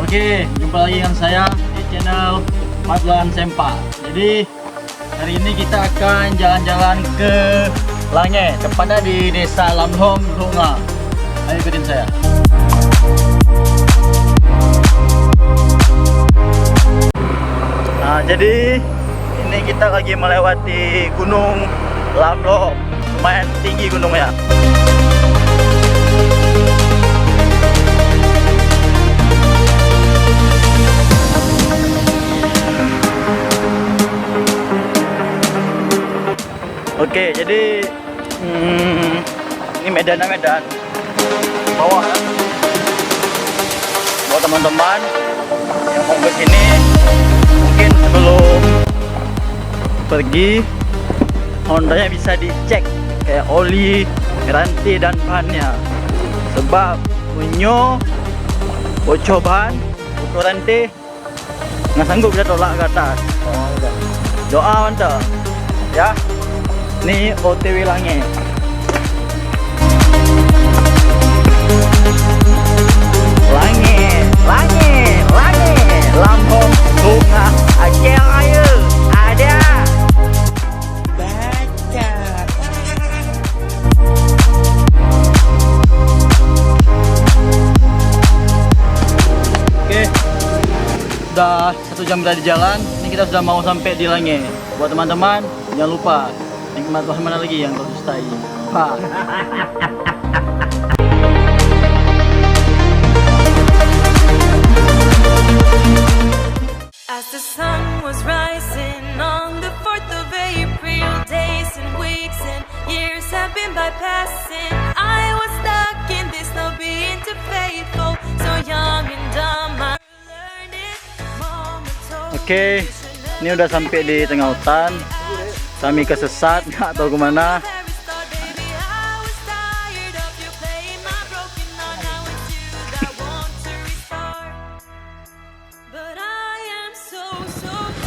Oke, jumpa lagi dengan saya di channel Madlan Sempa. Jadi hari ini kita akan jalan-jalan ke Lange, tepatnya di Desa Lamhong, Lunga. Ayo ikutin saya. Nah, jadi ini kita lagi melewati Gunung Lamhong. Lumayan tinggi gunungnya. Oke, jadi ini medan bawah ya. Buat teman-teman yang mau ke sini, mungkin sebelum pergi Hondanya bisa dicek kayak oli, rantai dan bannya. Sebab punya bocor ban, bocor rantai, nggak sanggup dia tolak ke atas. Doa mantap ya. Ini OTW Lange. Lange, Lamhong, Lunga, Aceh Raya, ada. Baca. Oke, sudah 1 jam berada di jalan. Ini kita sudah mau sampai di Lange. Buat teman-teman, jangan lupa nikmat bahan mana lagi yang kau sustai. As the sun was rising on the 4th of April, days and weeks and years have been bypassing. I was stuck in this, no being too faithful, so young and dumb. I learned it. Mama told Oke, ini udah sampai di tengah hutan. Kami kesesat, nggak tahu kemana. very start, baby, I was tired of you playing my broken heart. Now it's you that want to restart, but I am so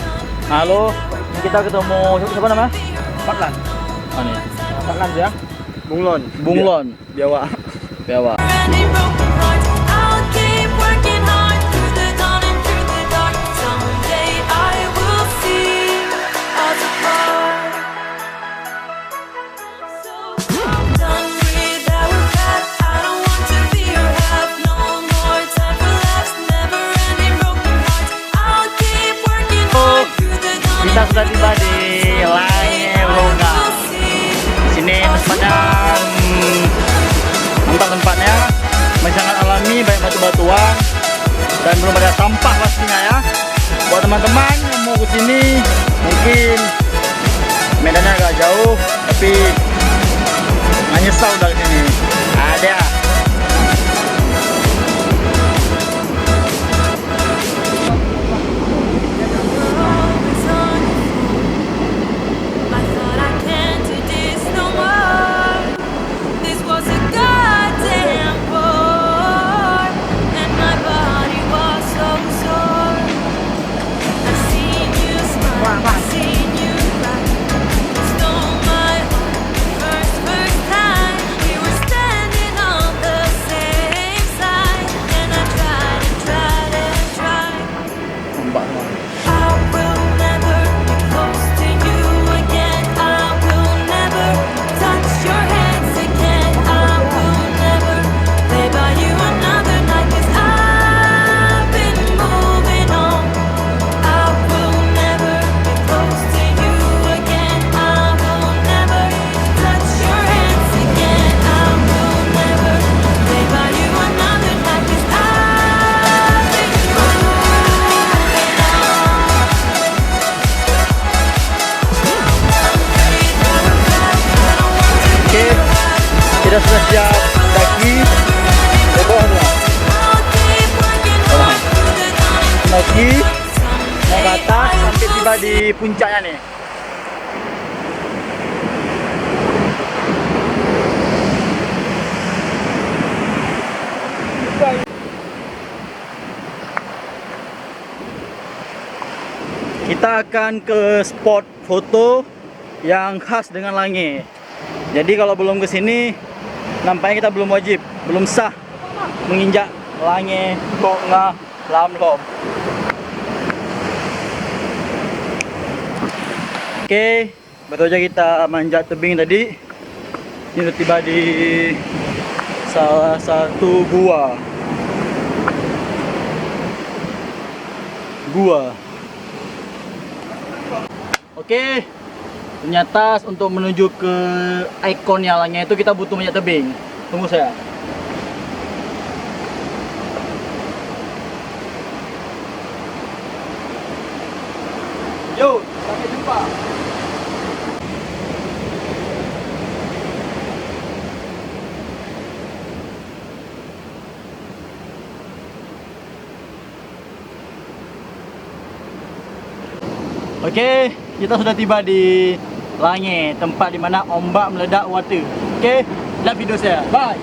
done. Halo, ini kita ketemu siapa namanya? Paklan, Ini Paklan ya. Bunglon. Bunglon, Biawa. Biawa. Any broken heart, I'll keep working hard through the dawn and through the dark. Someday I will see us apart. So I'm done with our past. I don't want to be your half. No more time for laughs. Never ending broken hearts. I'll keep working hard through the dawn. Kita sudah tiba di Lange, Lunga. Di sini tempatnya tempatnya masih sangat alami, banyak batu-batuan dan belum ada sampah pastinya ya. Buat teman-teman yang mau kesini, mungkin medannya agak jauh, tapi nggak nyesal dari sini. Ada. Always on. I thought I can't do this no more. This was a goddamn bore, and my body was so sore. I've seen you smile, I've seen you cry. You stole my heart first time. We were standing on the same side, and I tried and tried and tried. I will never be close to you again. I will never touch your hands again. I will never lay by you another night, 'cause I've been moving on. I will never be close to you again. I will never touch your hands again. I will never lay by you another night, 'cause I've been moving on. Oke, kita sudah siap daki ke bawah semua. Daki mau ke atas sampai tiba di puncaknya nih. Kita akan ke spot foto yang khas dengan Lange. Jadi kalau belum ke sini, nampaknya kita belum wajib, belum sah menginjak Lange, Lunga, Lam Lom. Oke, baru aja kita manjat tebing tadi. Ini udah tiba di salah satu gua. Oke, ternyata untuk menuju ke ikon nyalanya itu kita butuh manjat tebing. Tunggu saya. Yo, sampai jumpa. Oke, kita sudah tiba di Langit, tempat di mana ombak meledak water. Oke, lihat video saya. Bye.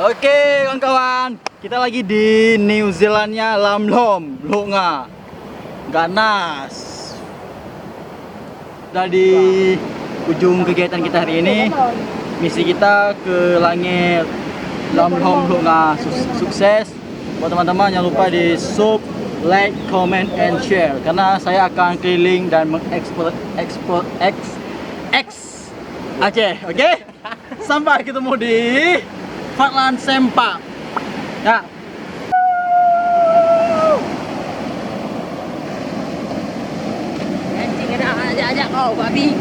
Oke kawan-kawan, kita lagi di New Zealandnya Lam Lom, Lunga, ganas. Sudah di ujung kegiatan kita hari ini. Misi kita ke langit Lam Lom, Lunga sukses. Buat teman-teman jangan lupa di sub, like, comment, and share. Karena saya akan keliling dan mengekspor Aceh, oke? Sampai ketemu di Fatlan Sempak. Ya. Anjing ada ajak-ajak kau babi.